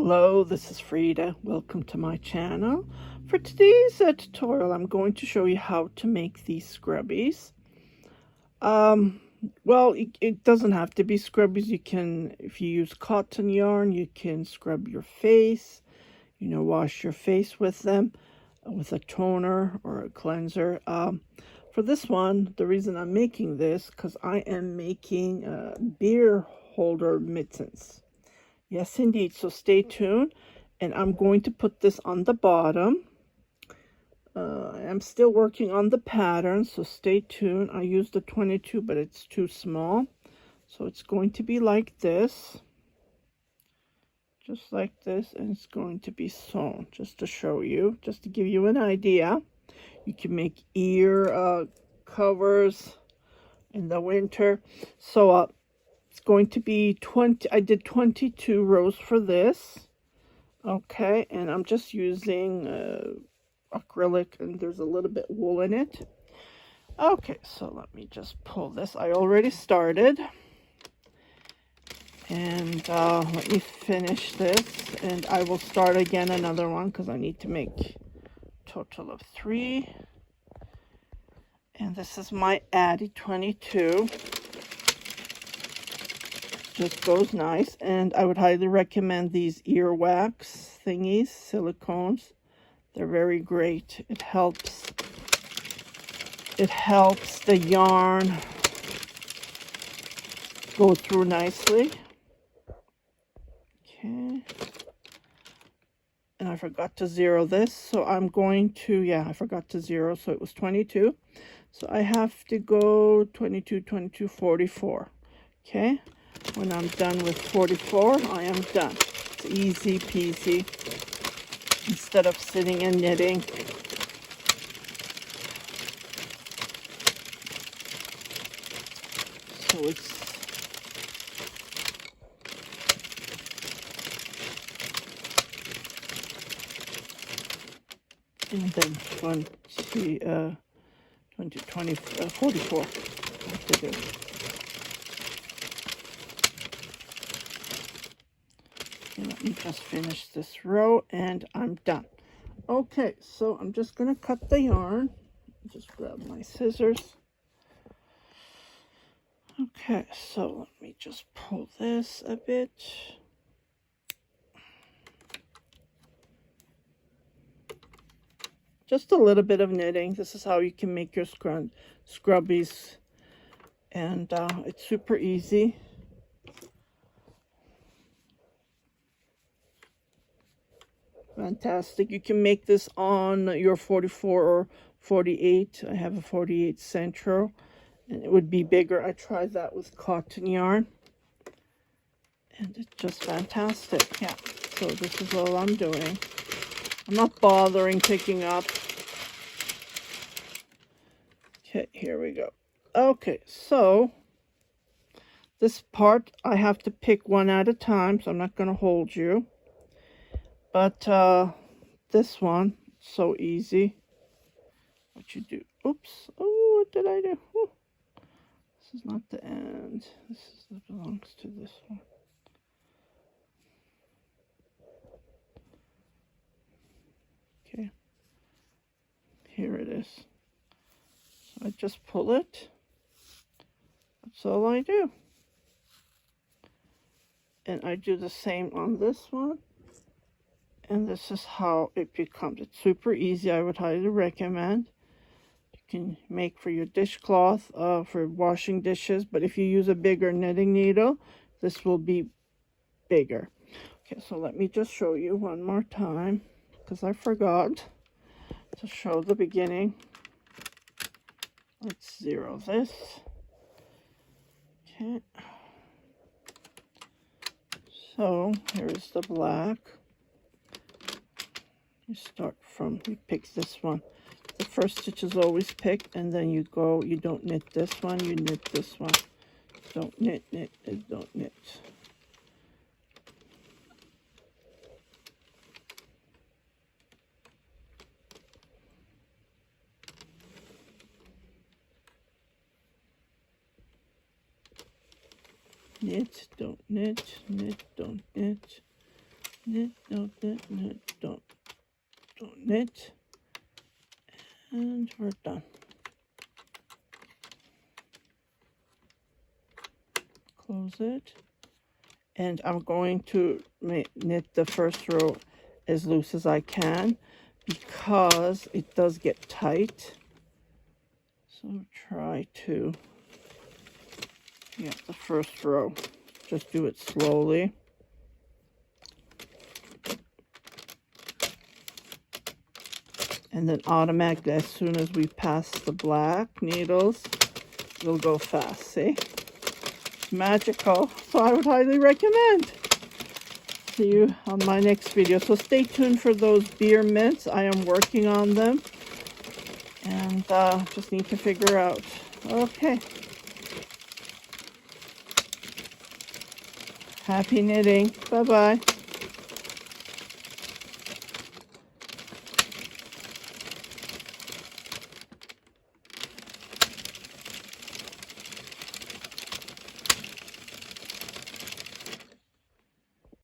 Hello, this is Frida. Welcome to my channel. For today's tutorial, I'm going to show you how to make these scrubbies. Well, it doesn't have to be scrubbies. You can, if you use cotton yarn, you can scrub your face, wash your face with them, with a toner or a cleanser. For this one, the reason I'm making this, because I am making beer holder mittens. Yes, indeed. So stay tuned, and I'm going to put this on the bottom. I'm still working on the pattern, so stay tuned. I used the 22, but it's too small. So it's going to be like this. Just like this, and it's going to be sewn, just to show you, just to give you an idea. You can make ear covers in the winter. So it's going to be 20. I did 22 rows for this. Okay, and I'm just using acrylic, and there's a little bit wool in it. Okay, so let me just pull this. I already started. And let me finish this, and I will start again another one because I need to make a total of 3. And this is my Addi 22. Just goes nice, and I would highly recommend these earwax thingies, silicones. They're very great. It helps the yarn go through nicely. Okay, and I forgot to zero this, so I'm going to, I forgot to zero, so it was 22. So I have to go 22, 22, 44. Okay, when I'm done with 44, I am done. It's easy peasy, instead of sitting and knitting. So it's and then 44 to do. Okay, let me just finish this row and I'm done. Okay, so I'm just going to cut the yarn. Just grab my scissors. Okay, so let me just pull this a bit. Just a little bit of knitting. This is how you can make your scrubbies, and it's super easy. Fantastic. You can make this on your 44 or 48. I have a 48 Centro, and it would be bigger. I tried that with cotton yarn, and it's just fantastic. Yeah, so this is all I'm doing. I'm not bothering picking up. Okay, here we go. Okay, so this part I have to pick one at a time, so I'm not going to hold you. But this one, so easy. What you do? Oops. Oh, what did I do? Oh, this is not the end. This belongs to this one. Okay. Here it is. So I just pull it. That's all I do. And I do the same on this one. And this is how it becomes. It's super easy. I would highly recommend. You can make for your dishcloth, for washing dishes. But if you use a bigger knitting needle, this will be bigger. Okay, so let me just show you one more time, because I forgot to show the beginning. Let's zero this. Okay. So here's the black. You start from, you pick this one. The first stitch is always picked, and then you go, you don't knit this one, you knit this one. Don't knit, knit, don't knit. Knit, don't knit, knit, don't knit, knit, don't knit, knit, don't knit, and we're done. Close it, and I'm going to knit the first row as loose as I can because it does get tight. So try to get the first row. Just do it slowly. And then automatically, as soon as we pass the black needles, it'll go fast, see? It's magical, so I would highly recommend. See you on my next video. So stay tuned for those beer mints. I am working on them. And just need to figure out. Okay. Happy knitting. Bye-bye.